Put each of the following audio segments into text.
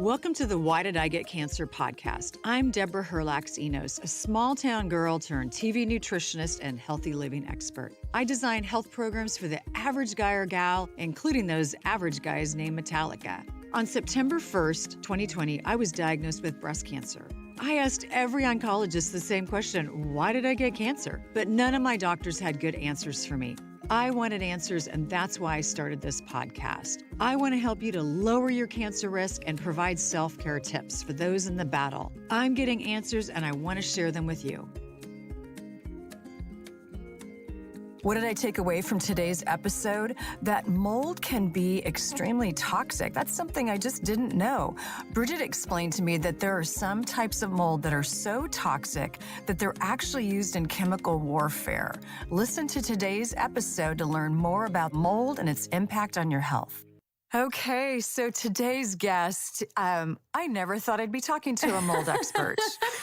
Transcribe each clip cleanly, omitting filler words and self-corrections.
Welcome to the Why Did I Get Cancer podcast. I'm Deborah Herlax-Enos, a small-town girl turned TV nutritionist and healthy living expert. I design health programs for the average guy or gal, including those average guys named Metallica. On September 1st, 2020, I was diagnosed with breast cancer. I asked every oncologist the same question, why did I get cancer? But none of my doctors had good answers for me. I wanted answers, and that's why I started this podcast. I want to help you to lower your cancer risk and provide self-care tips for those in the battle. I'm getting answers, and I want to share them with you. What did I take away from today's episode? That mold can be extremely toxic. That's something I just didn't know. Bridgit explained to me that there are some types of mold that are so toxic that they're actually used in chemical warfare. Listen to today's episode to learn more about mold and its impact on your health. Okay, so today's guest, I never thought I'd be talking to a mold expert.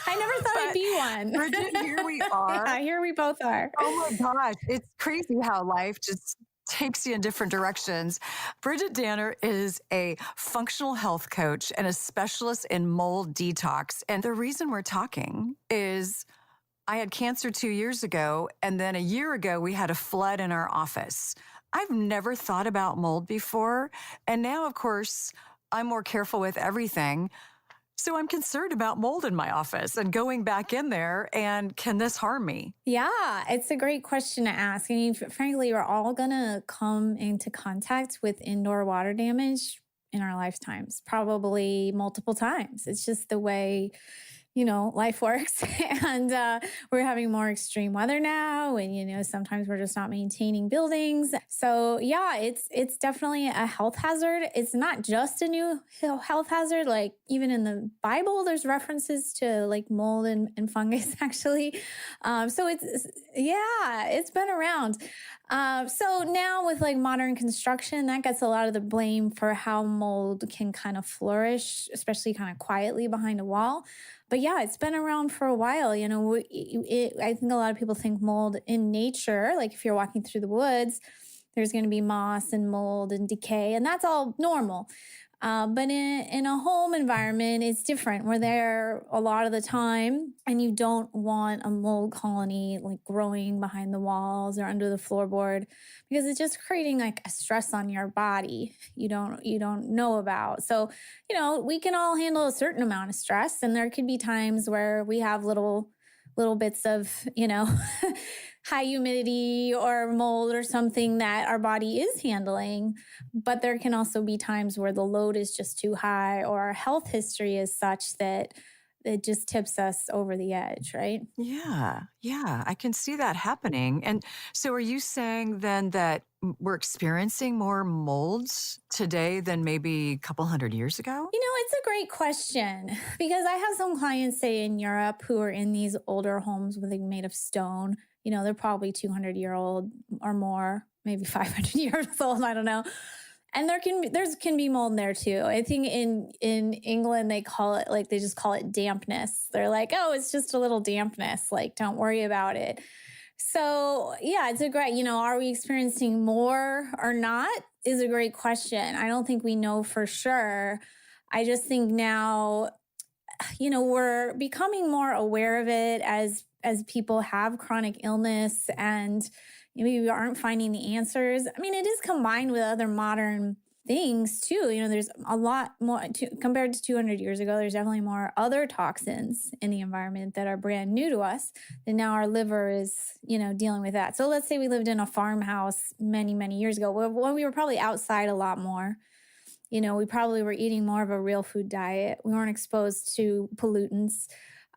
I never thought I'd be one. Bridgit, here we are. Yeah, here we both are. Oh my gosh, it's crazy how life just takes you in different directions. Bridgit Danner is a functional health coach and a specialist in mold detox. And the reason we're talking is I had cancer 2 years ago, and then a year ago, we had a flood in our office. I've never thought about mold before. And now, of course, I'm more careful with everything. So I'm concerned about mold in my office and going back in there. And can this harm me? Yeah, it's a great question to ask. I mean, frankly, we're all going to come into contact with indoor water damage in our lifetimes, probably multiple times. It's just the way life works. And we're having more extreme weather now. And, sometimes we're just not maintaining buildings. So yeah, it's definitely a health hazard. It's not just a new health hazard. Like even in the Bible, there's references to like mold and fungus actually. So it's been around. So now with like modern construction, that gets a lot of the blame for how mold can kind of flourish, especially kind of quietly behind a wall. But yeah, it's been around for a while. I think a lot of people think mold in nature, like if you're walking through the woods, there's going to be moss and mold and decay, and that's all normal. But in a home environment, it's different. We're there a lot of the time, and you don't want a mold colony like growing behind the walls or under the floorboard because it's just creating like a stress on your body you don't know about. So, we can all handle a certain amount of stress, and there could be times where we have little bits of, high humidity or mold or something that our body is handling. But there can also be times where the load is just too high or our health history is such that it just tips us over the edge, right? Yeah, I can see that happening. And so are you saying then that we're experiencing more molds today than maybe a couple hundred years ago? It's a great question because I have some clients, say in Europe, who are in these older homes made of stone. They're probably 200-year-old or more, maybe 500 years old. I don't know. And there can be mold there too. I think in England, they just call it dampness. They're like, oh, it's just a little dampness. Like, don't worry about it. So yeah, it's a great, are we experiencing more or not is a great question. I don't think we know for sure. I just think now, we're becoming more aware of it as people have chronic illness and maybe we aren't finding the answers. I mean, it is combined with other modern things too. There's a lot more compared to 200 years ago. There's definitely more other toxins in the environment that are brand new to us. And now our liver is, dealing with that. So let's say we lived in a farmhouse many, many years ago when we were probably outside a lot more. We probably were eating more of a real food diet. We weren't exposed to pollutants.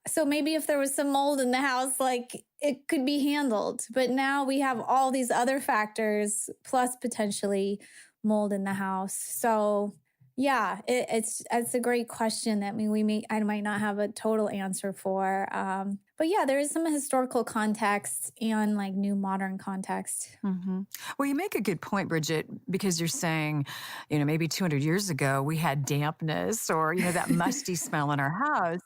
So maybe if there was some mold in the house, like it could be handled. But now we have all these other factors plus potentially mold in the house. So yeah, it's a great question that I might not have a total answer for. But yeah, there is some historical context and like new modern context. Mm-hmm. Well, you make a good point, Bridgit, because you're saying, maybe 200 years ago we had dampness or, that musty smell in our house,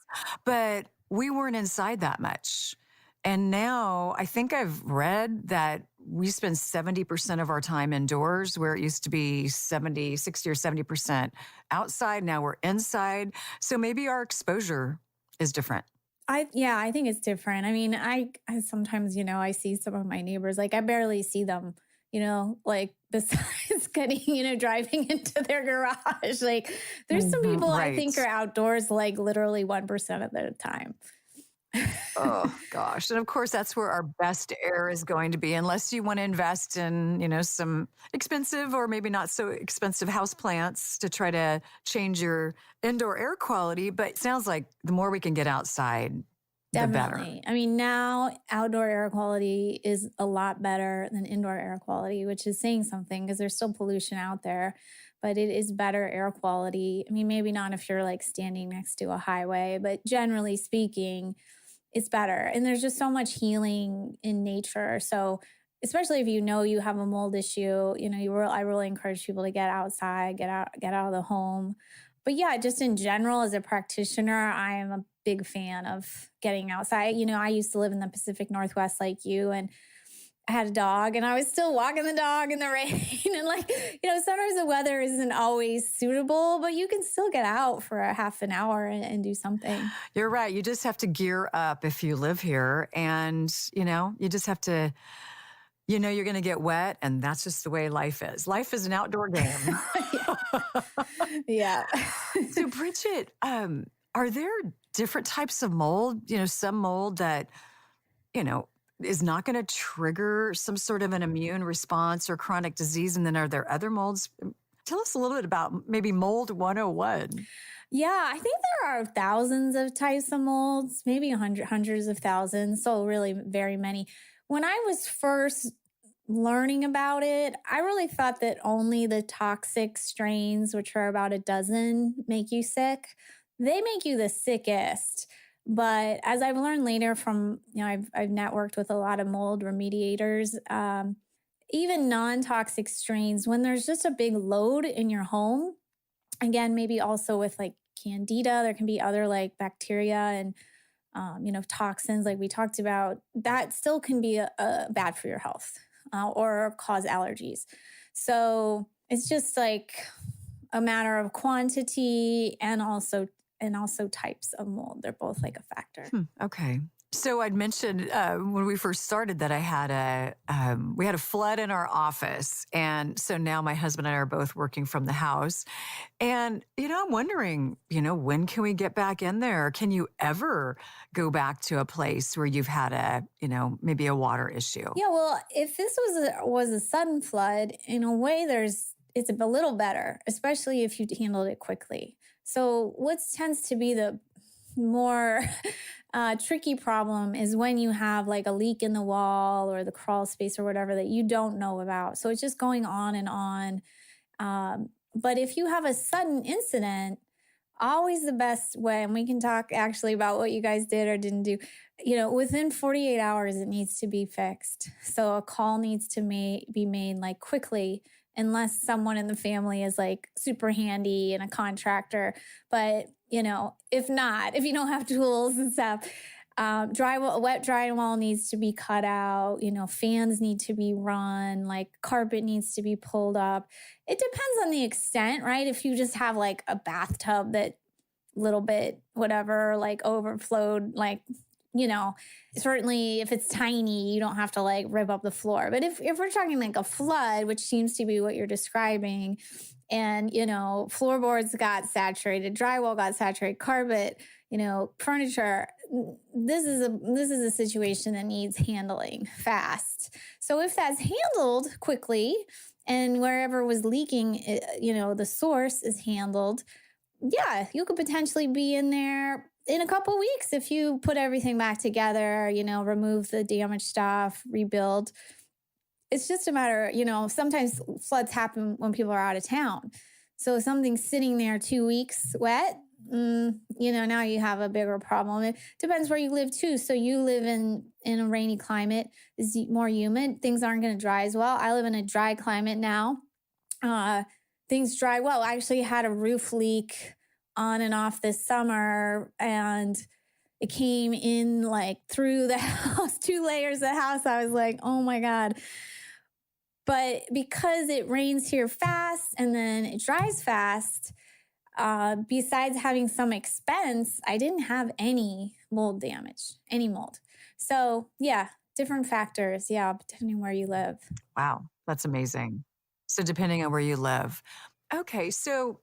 but we weren't inside that much. And now I think I've read that we spend 70% of our time indoors, where it used to be 60 or 70% outside. Now we're inside. So maybe our exposure is different. I think it's different. I mean, I sometimes, I see some of my neighbors, like I barely see them, like besides getting, driving into their garage. Like there's some people I think are Right. outdoors like literally 1% of the time. Oh gosh. And of course that's where our best air is going to be, unless you want to invest in, some expensive or maybe not so expensive house plants to try to change your indoor air quality. But it sounds like the more we can get outside, the better. Definitely. I mean, now outdoor air quality is a lot better than indoor air quality, which is saying something because there's still pollution out there, but it is better air quality. I mean, maybe not if you're like standing next to a highway, but generally speaking, it's better. And there's just so much healing in nature. So, especially if you have a mold issue, I really encourage people to get outside, get out of the home. But yeah, just in general, as a practitioner, I am a big fan of getting outside. I used to live in the Pacific Northwest like you, and I had a dog, and I was still walking the dog in the rain. And sometimes the weather isn't always suitable, but you can still get out for a half an hour and do something. You're right. You just have to gear up if you live here. And, you just have to, you're going to get wet. And that's just the way life is. Life is an outdoor game. Yeah. So, Bridget, are there different types of mold? Some mold that, is not going to trigger some sort of an immune response or chronic disease. And then are there other molds? Tell us a little bit about maybe mold 101. Yeah, I think there are thousands of types of molds, maybe hundreds of thousands. So really very many. When I was first learning about it, I really thought that only the toxic strains, which are about a dozen, make you sick. They make you the sickest. But as I've learned later from, I've networked with a lot of mold remediators, even non-toxic strains, when there's just a big load in your home, again, maybe also with like candida, there can be other like bacteria and, toxins like we talked about, that still can be bad for your health or cause allergies. So it's just like a matter of quantity and also types of mold. They're both like a factor. Okay. So I'd mentioned when we first started that we had a flood in our office. And so now my husband and I are both working from the house. And, I'm wondering, when can we get back in there? Can you ever go back to a place where you've had maybe a water issue? Yeah, well, if this was a sudden flood, in a way, it's a little better, especially if you handled it quickly. So what tends to be the more tricky problem is when you have like a leak in the wall or the crawl space or whatever that you don't know about. So it's just going on and on. But if you have a sudden incident, always the best way, and we can talk actually about what you guys did or didn't do, within 48 hours, it needs to be fixed. So a call needs to be made like quickly, unless someone in the family is like super handy and a contractor. But, if not, if you don't have tools and stuff, wet drywall needs to be cut out, fans need to be run, like carpet needs to be pulled up. It depends on the extent, right? If you just have like a bathtub that little bit, whatever, like overflowed, like, certainly if it's tiny, you don't have to like rip up the floor. But if we're talking like a flood, which seems to be what you're describing, and, floorboards got saturated, drywall got saturated, carpet, furniture, this is a situation that needs handling fast. So if that's handled quickly and wherever was leaking, the source is handled, yeah, you could potentially be in there in a couple of weeks if you put everything back together, remove the damaged stuff, rebuild. It's just a matter, sometimes floods happen when people are out of town. So if something's sitting there 2 weeks wet, now you have a bigger problem. It depends where you live too. So you live in a rainy climate, it's more humid. Things aren't going to dry as well. I live in a dry climate now. Things dry well. I actually had a roof leak on and off this summer, and it came in like through the house, 2 layers of the house. I was like, oh my God. But because it rains here fast and then it dries fast, besides having some expense, I didn't have any mold damage, any mold. So yeah, different factors. Yeah, depending where you live. Wow, that's amazing. So depending on where you live. Okay, so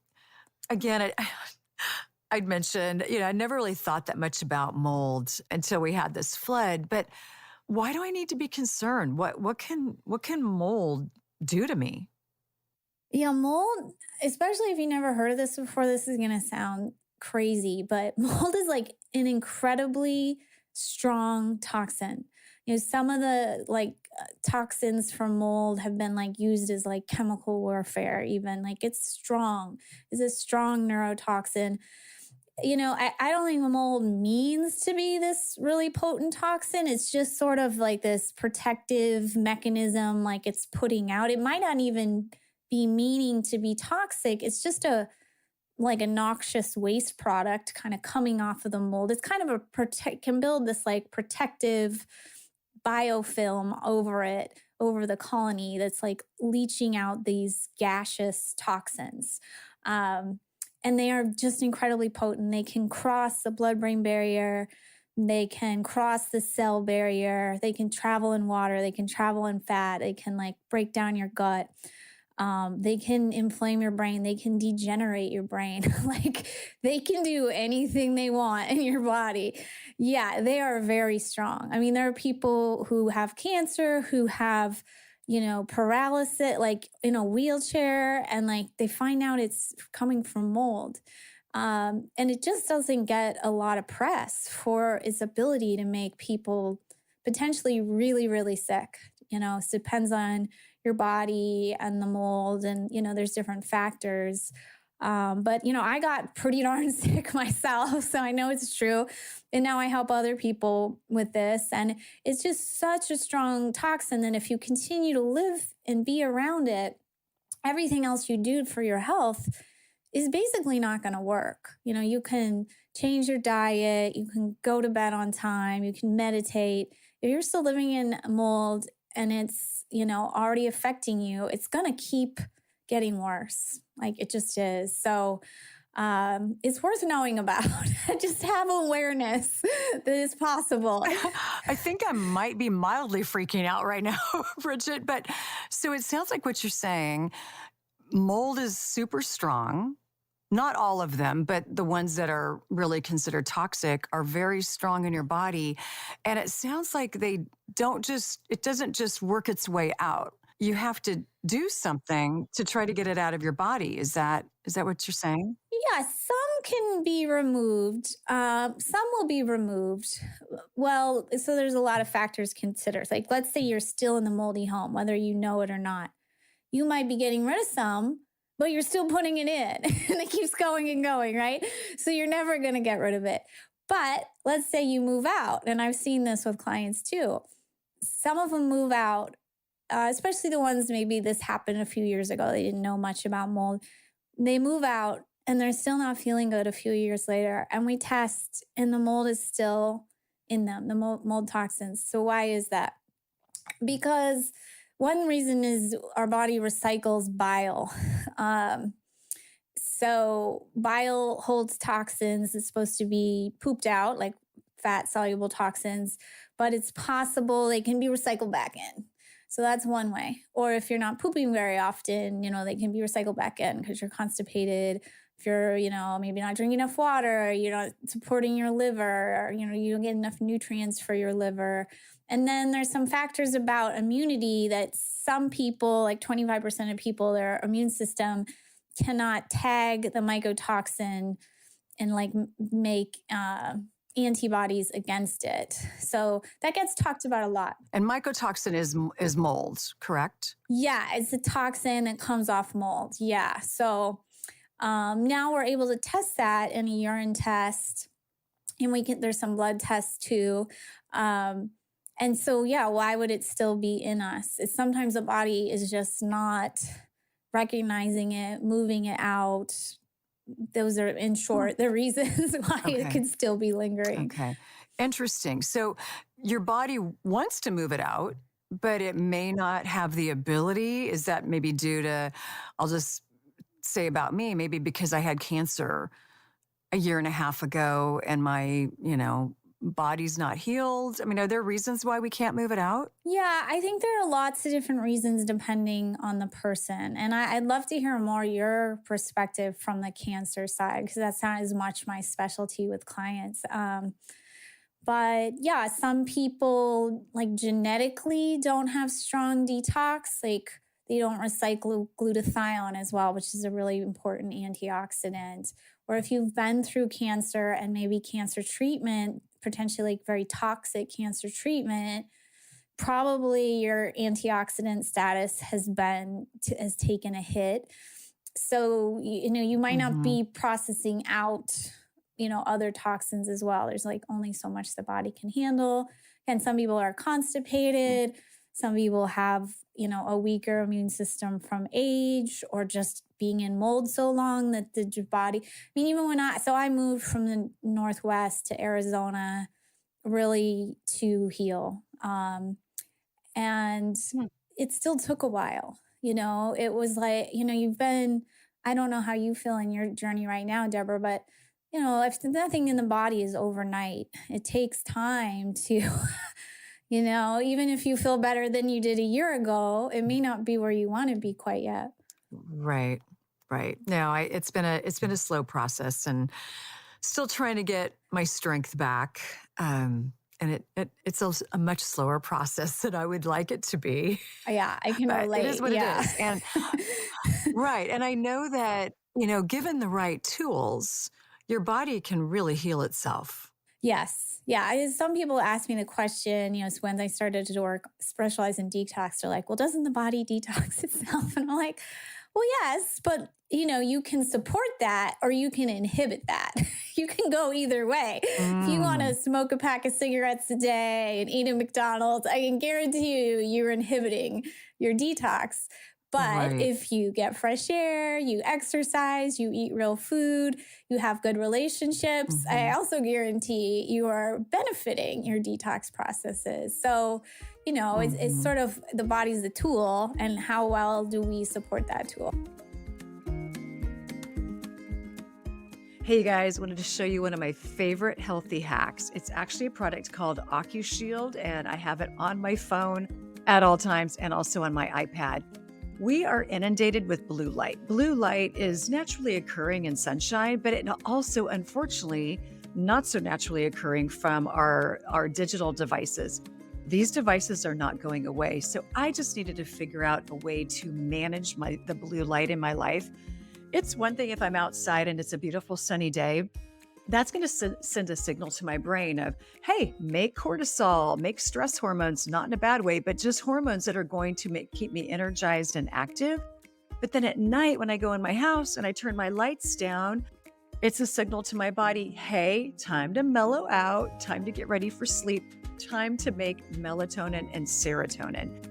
again, I'd mentioned, I never really thought that much about mold until we had this flood, but why do I need to be concerned? What can mold do to me? Yeah, mold, especially if you never heard of this before, this is going to sound crazy, but mold is like an incredibly strong toxin. Some of the toxins from mold have been like used as like chemical warfare, even like it's strong. It's a strong neurotoxin. I don't think mold means to be this really potent toxin. It's just sort of like this protective mechanism, like it's putting out. It might not even be meaning to be toxic. It's just a noxious waste product kind of coming off of the mold. It's kind of can build this like protective biofilm over it, over the colony that's like leaching out these gaseous toxins. And they are just incredibly potent. They can cross the blood-brain barrier. They can cross the cell barrier. They can travel in water. They can travel in fat. They can like break down your gut. They can inflame your brain. They can degenerate your brain. Like they can do anything they want in your body. Yeah, they are very strong. I mean, there are people who have cancer, who have paralysis, like in a wheelchair, and like they find out it's coming from mold. And it just doesn't get a lot of press for its ability to make people potentially really, really sick. It depends on your body and the mold, and there's different factors. But I got pretty darn sick myself, so I know it's true. And now I help other people with this. And it's just such a strong toxin that if you continue to live and be around it, everything else you do for your health is basically not going to work. You can change your diet, you can go to bed on time, you can meditate. If you're still living in mold and it's, already affecting you, it's going to keep getting worse. Like it just is. So it's worth knowing about. Just have awareness that it's possible. I think I might be mildly freaking out right now, Bridgit. But so it sounds like what you're saying, mold is super strong. Not all of them, but the ones that are really considered toxic are very strong in your body. And it sounds like it doesn't just work its way out. You have to do something to try to get it out of your body. Is that what you're saying? Yeah, some can be removed. Some will be removed. Well, so there's a lot of factors considered. Like, let's say you're still in the moldy home, whether you know it or not. You might be getting rid of some, but you're still putting it in and it keeps going and going, right? So you're never going to get rid of it. But let's say you move out, and I've seen this with clients too. Some of them move out, especially the ones maybe this happened a few years ago. They didn't know much about mold. They move out and they're still not feeling good a few years later. And we test and the mold is still in them, the mold toxins. So why is that? Because one reason is our body recycles bile. So bile holds toxins. It's supposed to be pooped out, like fat-soluble toxins, but it's possible they can be recycled back in. So that's one way. Or if you're not pooping very often, they can be recycled back in because you're constipated. If you're, maybe not drinking enough water, or you're not supporting your liver, or, you don't get enough nutrients for your liver. And then there's some factors about immunity that some people, like 25% of people, their immune system cannot tag the mycotoxin and like make antibodies against it. So that gets talked about a lot. And mycotoxin is mold, correct? Yeah, it's a toxin that comes off mold. Yeah. So now we're able to test that in a urine test, and there's some blood tests too. And so, yeah, why would it still be in us? It's sometimes the body is just not recognizing it, moving it out. Those are, in short, the reasons why it could still be lingering. Okay. Interesting. So your body wants to move it out, but it may not have the ability. Is that maybe due to, I'll just say about me, maybe because I had cancer a year and a half ago and my, body's not healed? I mean, are there reasons why we can't move it out? Yeah, I think there are lots of different reasons depending on the person. And I'd love to hear more your perspective from the cancer side, because that's not as much my specialty with clients. But yeah, some people like genetically don't have strong detox. Like they don't recycle glutathione as well, which is a really important antioxidant. Or if you've been through cancer and maybe cancer treatment, potentially like very toxic cancer treatment, probably your antioxidant status has taken a hit. So you might not Mm-hmm. be processing out other toxins as well. There's like only so much the body can handle. And some people are constipated, some people have a weaker immune system from age or just being in mold so long that the body, I mean, even I moved from the Northwest to Arizona really to heal. And it still took a while. It was like, I don't know how you feel in your journey right now, Deborah, but if nothing in the body is overnight, it takes time to, even if you feel better than you did a year ago, it may not be where you want to be quite yet. Right. Right. No, it's been a slow process and still trying to get my strength back. And it's a much slower process than I would like it to be, Yeah, I can but it relate. is what it Yeah. is. And right. And I know that, given the right tools, your body can really heal itself. Yes. Yeah. Some people ask me the question, it's when I started to work, specialize in detox. They're like, well, doesn't the body detox itself? And I'm like, well, yes, but you can support that or you can inhibit that. You can go either way. If you want to Mm, smoke a pack of cigarettes a day and eat a McDonald's, I can guarantee you're inhibiting your detox. But right. if you get fresh air, you exercise, you eat real food, you have good relationships, I Hmm. also guarantee you are benefiting your detox processes. So, it's Hmm. sort of the body's the tool, and how well do we support that tool? Hey, you guys, wanted to show you one of my favorite healthy hacks. It's actually a product called AccuShield, and I have it on my phone at all times and also on my iPad. We are inundated with blue light. Blue light is naturally occurring in sunshine, but it also, unfortunately, not so naturally occurring from our digital devices. These devices are not going away. So I just needed to figure out a way to manage the blue light in my life. It's one thing if I'm outside and it's a beautiful sunny day. That's going to send a signal to my brain of, hey, make cortisol, make stress hormones, not in a bad way, but just hormones that are going to keep me energized and active. But then at night, when I go in my house and I turn my lights down, it's a signal to my body, hey, time to mellow out, time to get ready for sleep, time to make melatonin and serotonin.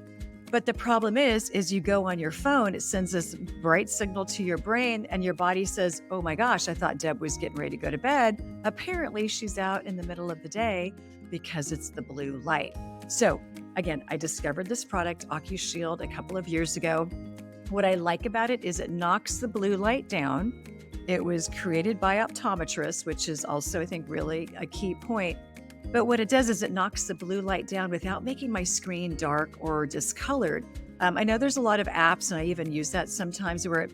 But the problem is you go on your phone, it sends this bright signal to your brain, and your body says, oh my gosh, I thought Deb was getting ready to go to bed. Apparently, she's out in the middle of the day because it's the blue light. So, again, I discovered this product, AccuShield, a couple of years ago. What I like about it is it knocks the blue light down. It was created by optometrists, which is also, I think, really a key point. But what it does is it knocks the blue light down without making my screen dark or discolored. I know there's a lot of apps, and I even use that sometimes where it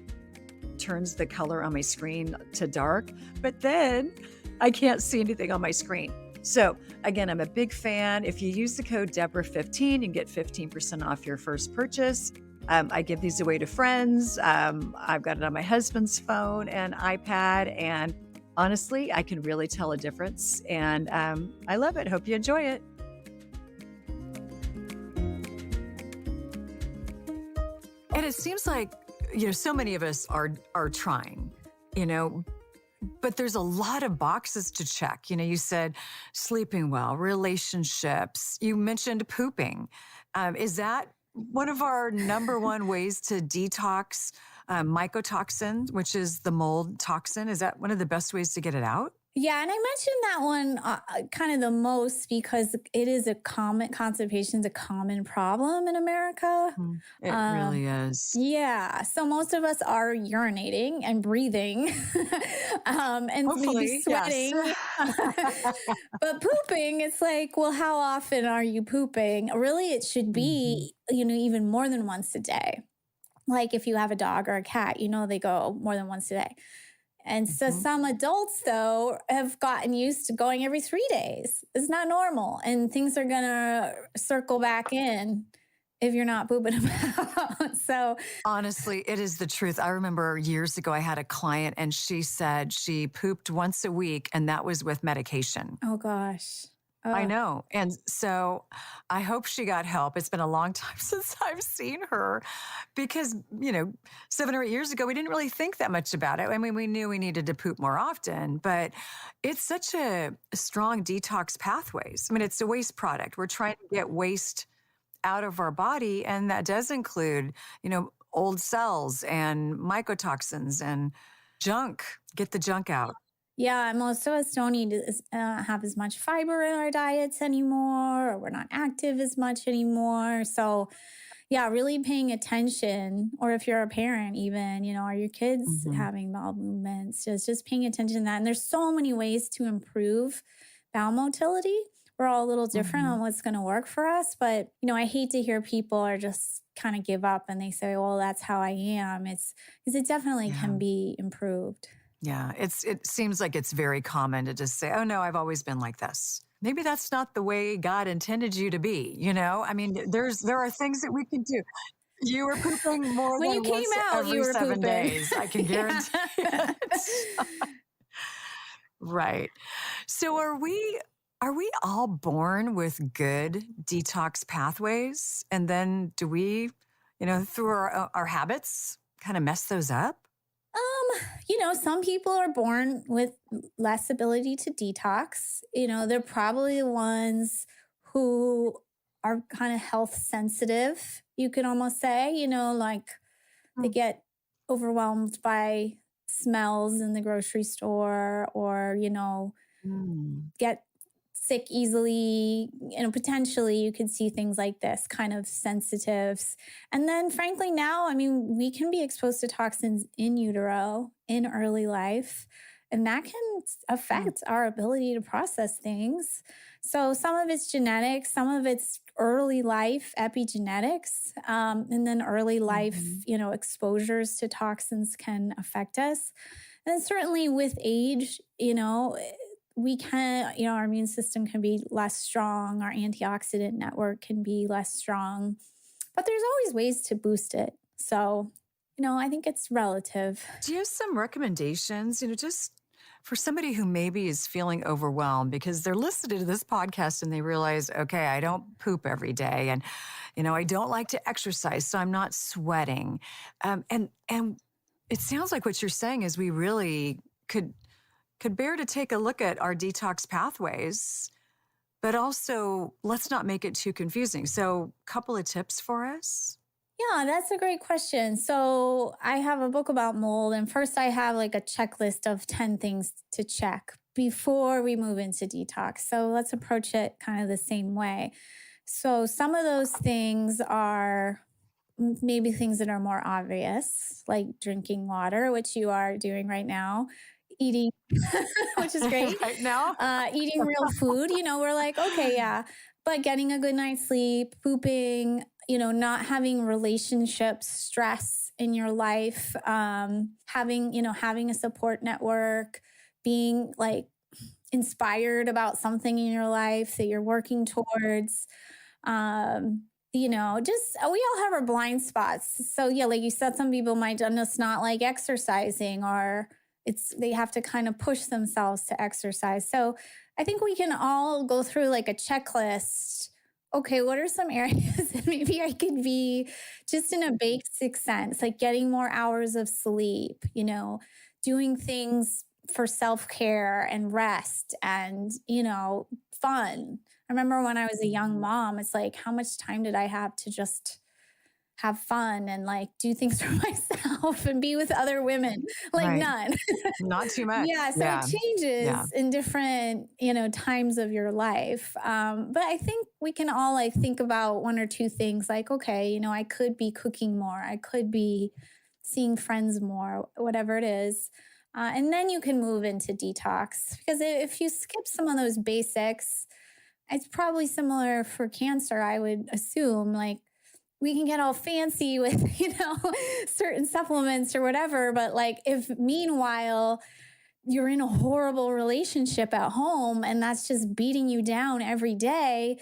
turns the color on my screen to dark, but then I can't see anything on my screen. So again, I'm a big fan. If you use the code Deborah15, you can get 15% off your first purchase. I give these away to friends. I've got it on my husband's phone and iPad, and honestly, I can really tell a difference, and I love it. Hope you enjoy it. And it seems like, so many of us are trying, but there's a lot of boxes to check. You said sleeping well, relationships. You mentioned pooping. Is that one of our number one ways to detox mycotoxin, which is the mold toxin? Is that one of the best ways to get it out? Yeah, and I mentioned that one kind of the most because it is a common constipation is a common problem in America. It Um, really is. yeah, so most of us are urinating and breathing, and maybe Hopefully, yes. sweating. But pooping, it's like, well, how often are you pooping? Really, it should Mhm, be, even more than once a day. Like if you have a dog or a cat, they go more than once a day. And so mhm. some adults, though, have gotten used to going every 3 days. It's not normal. And things are going to circle back in if you're not pooping them out. So, Honestly, it is the truth. I remember years ago, I had a client and she said she pooped once a week and that was with medication. oh gosh. I Oh, know. And so I hope she got help. It's been a long time since I've seen her because, 7 or 8 years ago, we didn't really think that much about it. I mean, we knew we needed to poop more often, but it's such a strong detox pathways. I mean, it's a waste product. We're trying to get waste out of our body. And that does include, old cells and mycotoxins and junk. Get the junk out. yeah. Most of us don't need to have as much fiber in our diets anymore, or we're not active as much anymore. So, yeah, really paying attention, or if you're a parent, even, are your kids Hmm. having bowel movements? Just paying attention to that. And there's so many ways to improve bowel motility. We're all a little different Hmm. on what's going to work for us. But, I hate to hear people are just kind of give up and they say, well, that's how I am. It's because it definitely Yeah. can be improved. Yeah, it seems like it's very common to just say, "Oh no, I've always been like this." Maybe that's not the way God intended you to be, you know? I mean, there are things that we can do. You were pooping more When you than came once out, you every were 7 pooping. days, I can Yeah. guarantee it. Right. So are we all born with good detox pathways? And then do we, through our habits kind of mess those up? Some people are born with less ability to detox. They're probably the ones who are kind of health sensitive, you could almost say, like they Mm. get overwhelmed by smells in the grocery store, or, Mm. get sick easily. Potentially you could see things like this kind of sensitives. And then, frankly, now, I mean, we can be exposed to toxins in utero in early life, and that can Mm. affect our ability to process things. So, some of it's genetics, some of it's early life epigenetics, and then early life, Mhm. exposures to toxins can affect us. And certainly with age, we can, our immune system can be less strong, our antioxidant network can be less strong, but there's always ways to boost it. So, I think it's relative. Do you have some recommendations, just for somebody who maybe is feeling overwhelmed because they're listening to this podcast and they realize, okay, I don't poop every day and, I don't like to exercise, so I'm not sweating. And it sounds like what you're saying is we really could bear to take a look at our detox pathways, but also let's not make it too confusing. So, couple of tips for us. Yeah, that's a great question. So, I have a book about mold, and first I have like a checklist of 10 things to check before we move into detox. So, let's approach it kind of the same way. So, some of those things are maybe things that are more obvious, like drinking water, which you are doing right now, eating, which is great, Right now? eating real food. We're like, okay, yeah, but getting a good night's sleep, pooping, not having relationship stress in your life, having a support network, being like inspired about something in your life that you're working towards. Just we all have our blind spots. So yeah, like you said, some people might just not like exercising, or they have to kind of push themselves to exercise. So I think we can all go through like a checklist. Okay, what are some areas that maybe I could be just in a basic sense, like getting more hours of sleep, doing things for self care and rest and, fun. I remember when I was a young mom, it's like, how much time did I have to just have fun and like do things for myself and be with other women. Like Right. none. Not too much. Yeah, so it Yeah. Yeah. changes in different, times of your life. But I think we can all like think about one or two things like, okay, I could be cooking more, I could be seeing friends more, whatever it is. And then you can move into detox because if you skip some of those basics, it's probably similar for cancer, I would assume. Like we can get all fancy with, certain supplements or whatever. But like if meanwhile you're in a horrible relationship at home and that's just beating you down every day,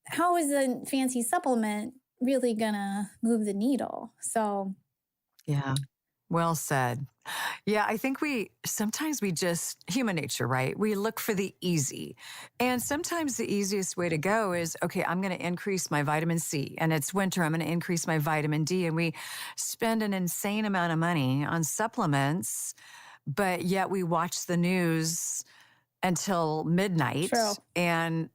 how is a fancy supplement really gonna move the needle? So, Yeah. Well said. Yeah, I think sometimes we just, human nature, right? We look for the easy. And sometimes the easiest way to go is, okay, I'm going to increase my vitamin C. And it's winter, I'm going to increase my vitamin D. And we spend an insane amount of money on supplements, but yet we watch the news until true. midnight. And,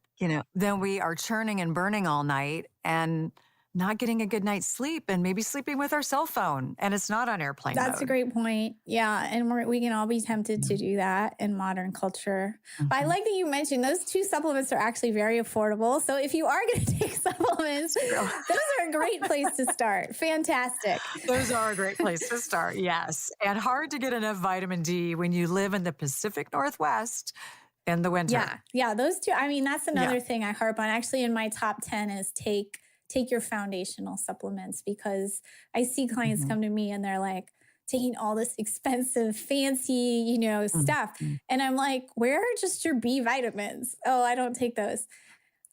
then we are churning and burning all night and not getting a good night's sleep and maybe sleeping with our cell phone and it's not on airplane That's a mode. great point. Yeah. And we can all be tempted to do that in modern culture. But I Mhm. like that you mentioned those two supplements are actually very affordable. So if you are going to take supplements, those are a great place to start. Fantastic. Those are a great place to start, yes. And hard to get enough vitamin D when you live in the Pacific Northwest in the winter. Yeah. Yeah. Those two. I mean, that's Yeah. another thing I harp on. Actually, in my top 10 is take your foundational supplements because I see clients Mhm. come to me and they're like taking all this expensive, fancy, stuff. Mhm. And I'm like, where are just your B vitamins? Oh, I don't take those.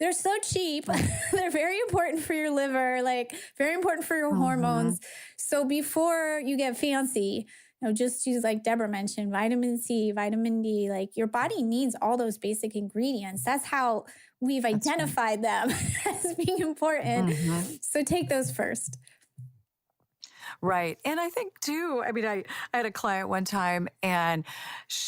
They're so cheap. Right. They're very important for your liver, like very important for your Mhm. hormones. So before you get fancy, just use like Deborah mentioned, vitamin C, vitamin D. Like your body needs all those basic ingredients. That's how we've That's right. identified them as being important. Mhm. So take those first. Right. And I think too, I mean, I had a client one time and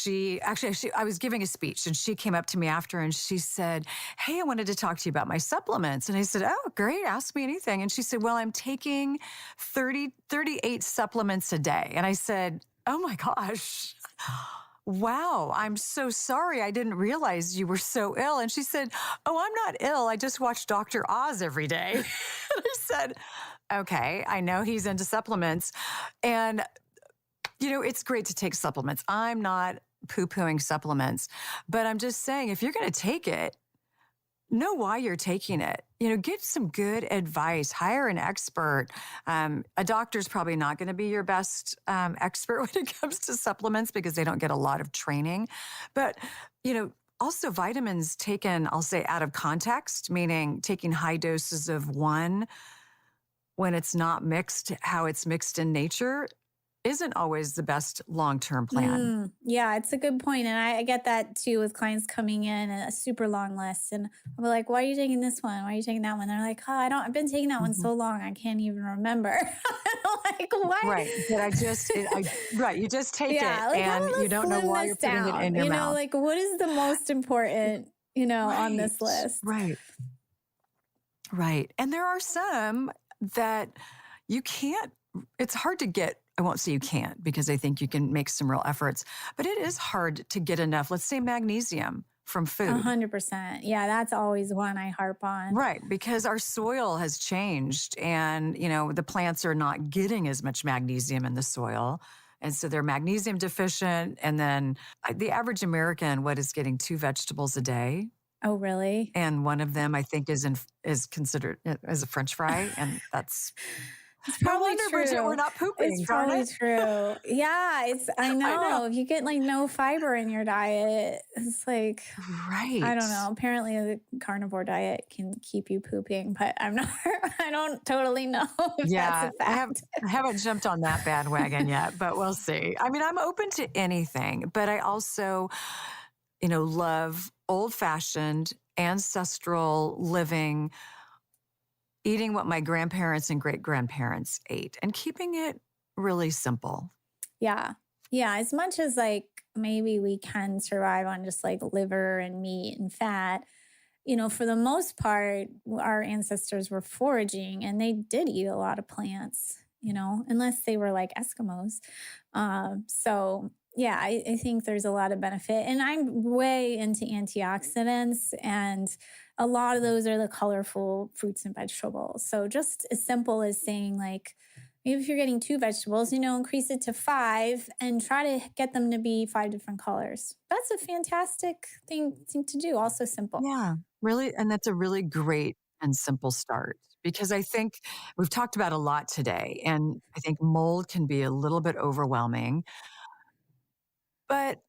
I was giving a speech and she came up to me after and she said, "Hey, I wanted to talk to you about my supplements." And I said, "Oh, great. Ask me anything." And she said, "Well, I'm taking 38 supplements a day." And I said, "Oh my gosh." Wow, I'm so sorry. I didn't realize you were so ill. And she said, "Oh, I'm not ill. I just watch Dr. Oz every day." And I said, "Okay, I know he's into supplements." And, it's great to take supplements. I'm not poo pooing supplements, but I'm just saying if you're going to take it, know why you're taking it. Get some good advice, hire an expert. A doctor's probably not going to be your best expert when it comes to supplements because they don't get a lot of training. But, also vitamins taken, I'll say out of context, meaning taking high doses of one when it's not mixed, how it's mixed in nature, isn't always the best long-term plan. Yeah, it's a good point. And I get that too with clients coming in and a super long list. And I'll be like, why are you taking this one? Why are you taking that one? They're like, oh, I've been taking that one Mhm. so long, I can't even remember. I'm like, what? Right. But right. You just take it Yeah, like and you let's don't know slim why this you're putting it in down. your mouth. Like what is the most important, on Right. this list? Right. Right. And there are some that you can't, it's hard to get. I won't say you can't because I think you can make some real efforts, but it is hard to get enough, let's say magnesium from food. 100%. Yeah, that's always one I harp on. Right, because our soil has changed and, the plants are not getting as much magnesium in the soil. And so they're magnesium deficient. And then the average American, what is getting 2 vegetables a day? Oh, really? And one of them, I think, is considered as a French fry. And that's It's no probably wonder, Bridget, we're true. not It's pooping, darn probably it. true. Yeah, I I know. know. If you get like no fiber in your diet, it's like, I don't know. Right. Apparently, the carnivore diet can keep you pooping, but I'm not, I don't totally know if that's Yeah, a fact. I haven't jumped on that bandwagon yet, but we'll see. I mean, I'm open to anything, but I also, love old-fashioned ancestral living, eating what my grandparents and great-grandparents ate and keeping it really simple. Yeah. Yeah. As much as like maybe we can survive on just like liver and meat and fat, for the most part, our ancestors were foraging and they did eat a lot of plants, unless they were like Eskimos. So, yeah, I think there's a lot of benefit. And I'm way into antioxidants, and a lot of those are the colorful fruits and vegetables. So, just as simple as saying, like, maybe if you're getting two vegetables, increase it to five and try to get them to be five different colors. That's a fantastic thing to do. Also simple. Yeah, really. And that's a really great and simple start because I think we've talked about a lot today. And I think mold can be a little bit overwhelming. But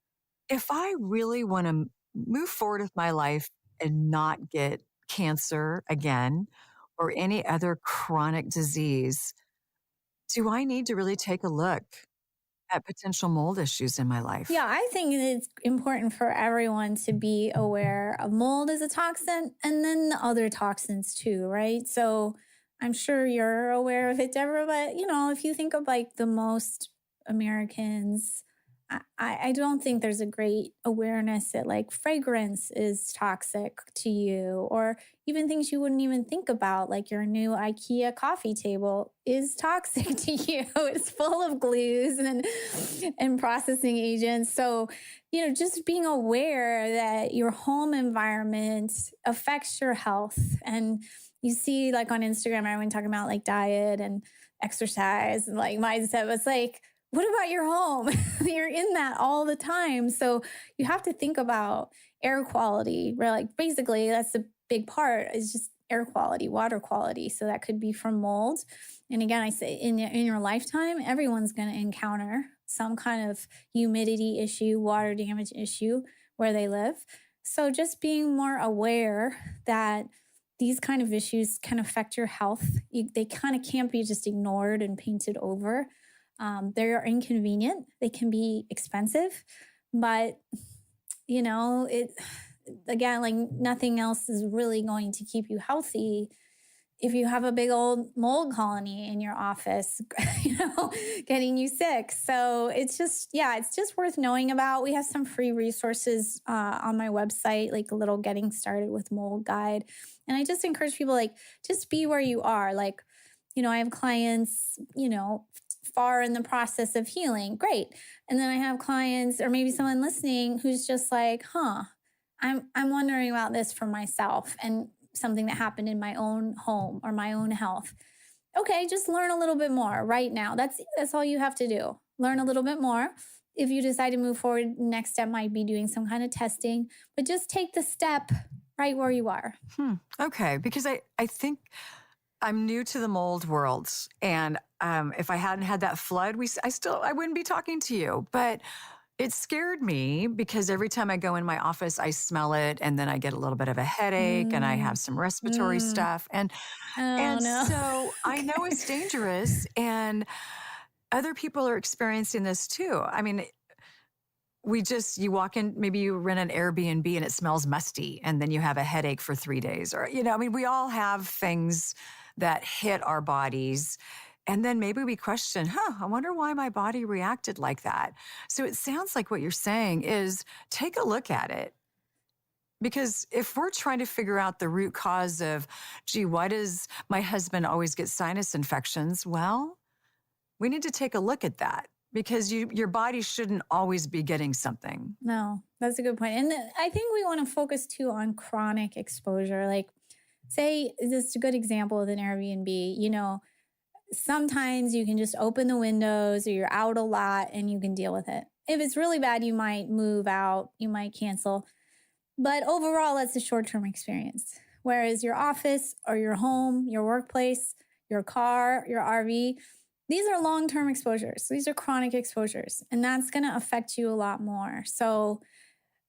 if I really want to move forward with my life and not get cancer again or any other chronic disease, do I need to really take a look at potential mold issues in my life? Yeah, I think it's important for everyone to be aware of mold as a toxin and then the other toxins too, right? So I'm sure you're aware of it, Deborah, but if you think of like the most Americans, I don't think there's a great awareness that like fragrance is toxic to you, or even things you wouldn't even think about, like your new IKEA coffee table is toxic to you. It's full of glues and processing agents. So, just being aware that your home environment affects your health. And you see, like on Instagram, everyone talking about like diet and exercise and like mindset. It's like, what about your home? You're in that all the time. So you have to think about air quality, right? Like basically that's a big part is just air quality, water quality. So that could be from mold. And again, I say in your lifetime, everyone's going to encounter some kind of humidity issue, water damage issue where they live. So just being more aware that these kind of issues can affect your health. They kind of can't be just ignored and painted over. They are inconvenient. They can be expensive, but it again, like nothing else is really going to keep you healthy if you have a big old mold colony in your office, getting you sick. So it's just worth knowing about. We have some free resources on my website, like a little getting started with mold guide. And I just encourage people, like, just be where you are. Like, I have clients, far in the process of healing. Great. And then I have clients or maybe someone listening who's just like, I'm wondering about this for myself and something that happened in my own home or my own health. Okay, just learn a little bit more right now. That's all you have to do. Learn a little bit more. If you decide to move forward, next step might be doing some kind of testing, but just take the step right where you are. Okay, because I think I'm new to the mold world, and if I hadn't had that flood, I wouldn't be talking to you. But it scared me because every time I go in my office, I smell it, and then I get a little bit of a headache, and I have some respiratory stuff, and Oh, no. so I know it's dangerous, and other people are experiencing this too. I mean, you walk in, maybe you rent an Airbnb and it smells musty, and then you have a headache for 3 days, or I mean, we all have things that hit our bodies. And then maybe we question, I wonder why my body reacted like that. So it sounds like what you're saying is take a look at it. Because if we're trying to figure out the root cause of, why does my husband always get sinus infections? Well, we need to take a look at that because your body shouldn't always be getting something. No, that's a good point. And I think we want to focus too on chronic exposure. Like, say, this is a good example with an Airbnb, sometimes you can just open the windows or you're out a lot and you can deal with it. If it's really bad, you might move out, you might cancel. But overall, that's a short-term experience. Whereas your office or your home, your workplace, your car, your RV, these are long-term exposures. These are chronic exposures, and that's going to affect you a lot more. So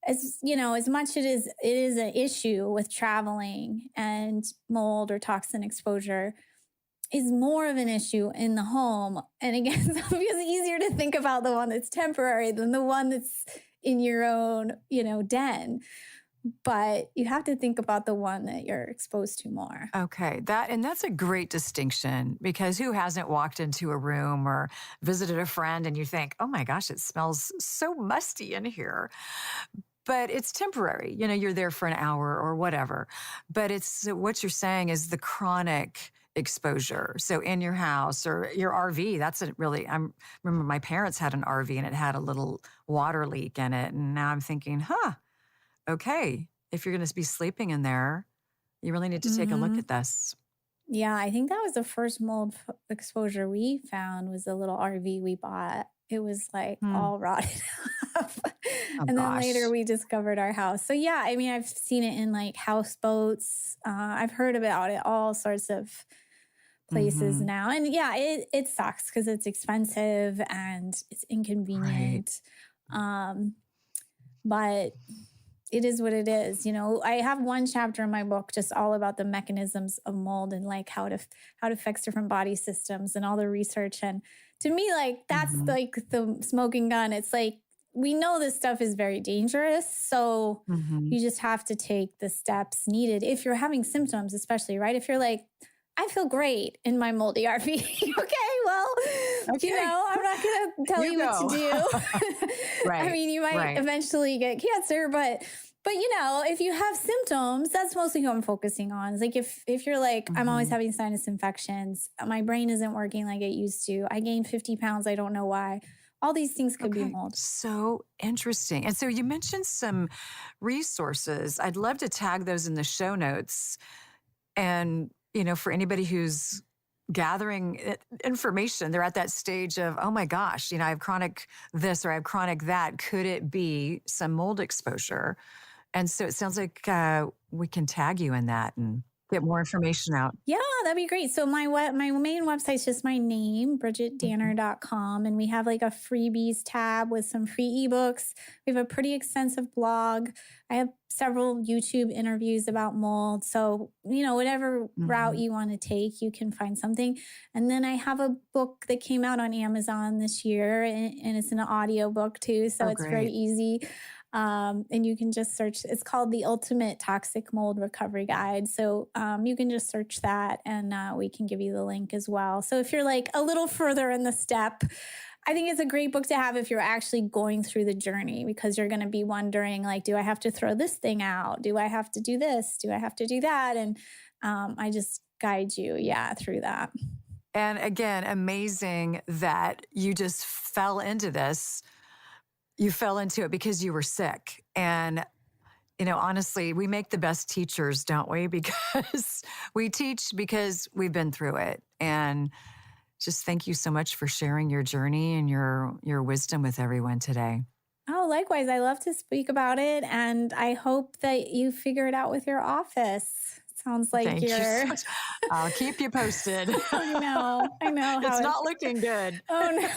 as much it is an issue with traveling and mold or toxin exposure, is more of an issue in the home. And again, it's easier to think about the one that's temporary than the one that's in your own, den. But you have to think about the one that you're exposed to more. Okay, that's a great distinction because who hasn't walked into a room or visited a friend and you think, oh my gosh, it smells so musty in here. but it's temporary. You're there for an hour or whatever. But it's what you're saying is the chronic exposure. So in your house or your RV, that's a really, I remember my parents had an RV and it had a little water leak in it. And now I'm thinking, okay, if you're going to be sleeping in there, you really need to take a look Hmm. at this. Yeah, I think that was the first exposure we found was a little RV we bought. It was like Hmm. all rotted up. Oh And then later gosh. we discovered our house. So yeah, I mean, I've seen it in like houseboats. I've heard about it all sorts of places Hmm. now. And yeah, it sucks because it's expensive and it's Right. inconvenient. Um, but it is what it is. I have one chapter in my book just all about the mechanisms of mold and like how it affects different body systems and all the research. And to me, like that's Hmm. like the smoking gun. It's like we know this stuff is very dangerous, so Hmm. you just have to take the steps needed if you're having symptoms, especially, right? If you're like, I feel great in my moldy RV. Okay, well, Okay. I'm not going to tell You you what to go. do. I Right. mean, you might Right. eventually get cancer, but if you have symptoms, that's mostly who I'm focusing on. It's like if you're like, I'm always Hmm. having sinus infections, my brain isn't working like it used to. I gained 50 pounds, I don't know why. All these things could be Okay. mold. So interesting. And so you mentioned some resources. I'd love to tag those in the show notes. And, for anybody who's gathering information, they're at that stage of, oh my gosh, I have chronic this or I have chronic that. Could it be some mold exposure? And so it sounds like we can tag you in that and get more information out. Yeah, that'd be great. So my main website's just my name, Mhm. bridgitdanner.com. And we have like a freebies tab with some free ebooks. We have a pretty extensive blog. I have several YouTube interviews about mold. So, whatever route Mhm. you want to take, you can find something. And then I have a book that came out on Amazon this year, and it's an audio book too. So Oh, it's very great. easy. And you can just search, it's called the Ultimate Toxic Mold Recovery Guide. So you can just search that and we can give you the link as well. So if you're like a little further in the step, I think it's a great book to have if you're actually going through the journey, because you're going to be wondering, like, do I have to throw this thing out? Do I have to do this? Do I have to do that? And I just guide you, yeah, through that. And again, amazing that you just fell into this. You fell into it because you were sick. And honestly, we make the best teachers, don't we? Because we teach because we've been through it. And just thank you so much for sharing your journey and your wisdom with everyone today. Oh, likewise. I love to speak about it. And I hope that you figure it out with your office. Sounds like Thank you so you're, much. I'll keep you posted. I know how It's it, not looking good. oh no,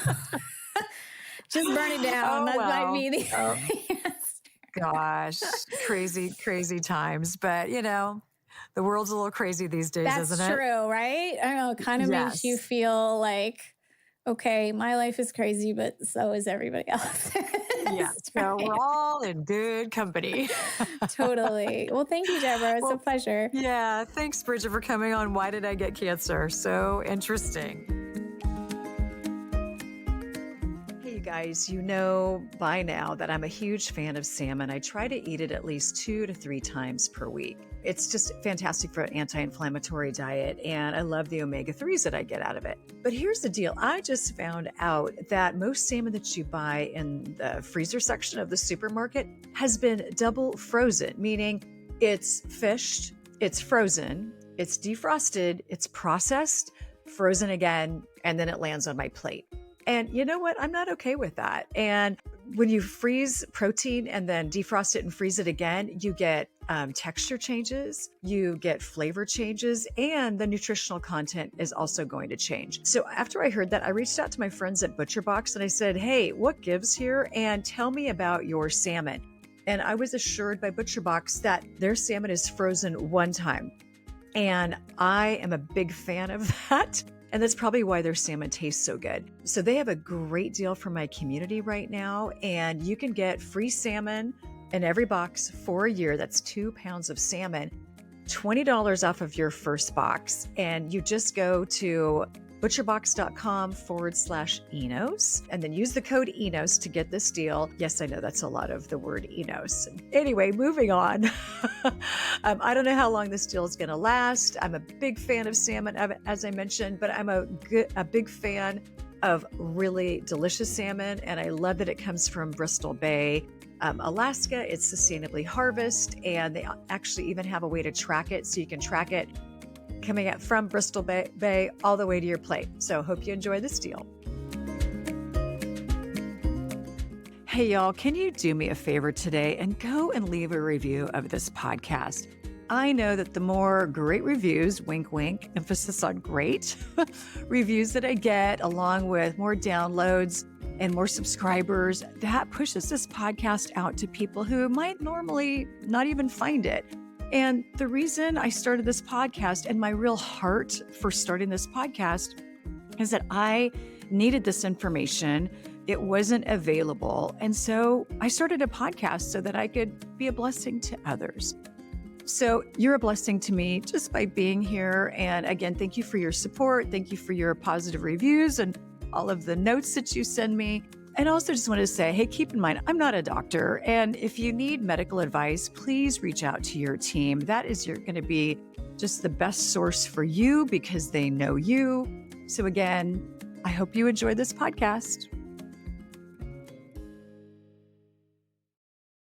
just burn it down. Oh, That might well. be the Oh, answer. gosh. Crazy, crazy times. But, the world's a little crazy these days, isn't That's it? true, right? I don't know. It kind of makes you Yes. feel like, okay, my life is crazy, but so is everybody else's. Yeah. So we're Right. all in good company. Totally. Well, thank you, Deborah. It's a Well, pleasure. yeah. Thanks, Bridget, for coming on. Why did I get cancer? So interesting. Hey, you guys, you know by now that I'm a huge fan of salmon. I try to eat it at least 2 to 3 times per week. It's just fantastic for an anti-inflammatory diet, and I love the omega-3s that I get out of it. But here's the deal. I just found out that most salmon that you buy in the freezer section of the supermarket has been double frozen, meaning it's fished, it's frozen, it's defrosted, it's processed, frozen again, and then it lands on my plate. And you know what? I'm not okay with that. And when you freeze protein and then defrost it and freeze it again, you get texture changes, you get flavor changes, and the nutritional content is also going to change. So after I heard that, I reached out to my friends at ButcherBox and I said, hey, what gives here? And tell me about your salmon. And I was assured by ButcherBox that their salmon is frozen one time. And I am a big fan of that. And that's probably why their salmon tastes so good. So they have a great deal for my community right now. And you can get free salmon in every box for a year. That's 2 pounds of salmon, $20 off of your first box. And you just go to butcherbox.com/Enos, and then use the code Enos to get this deal. Yes, I know that's a lot of the word Enos. Anyway, moving on. I don't know how long this deal is going to last. I'm a big fan of salmon, as I mentioned, but I'm a big fan of really delicious salmon, and I love that it comes from Bristol Bay, Alaska. It's sustainably harvested, and they actually even have a way to track it, so you can track it coming up from Bristol Bay all the way to your plate. So hope you enjoy this deal. Hey y'all, can you do me a favor today and go and leave a review of this podcast? I know that the more great reviews, wink, wink, emphasis on great, reviews that I get, along with more downloads and more subscribers, that pushes this podcast out to people who might normally not even find it. And the reason I started this podcast, and my real heart for starting this podcast, is that I needed this information. It wasn't available. And so I started a podcast so that I could be a blessing to others. So you're a blessing to me just by being here. And again, thank you for your support. Thank you for your positive reviews and all of the notes that you send me. And also just wanted to say, hey, keep in mind, I'm not a doctor. And if you need medical advice, please reach out to your team. That is going to be just the best source for you because they know you. So again, I hope you enjoy this podcast.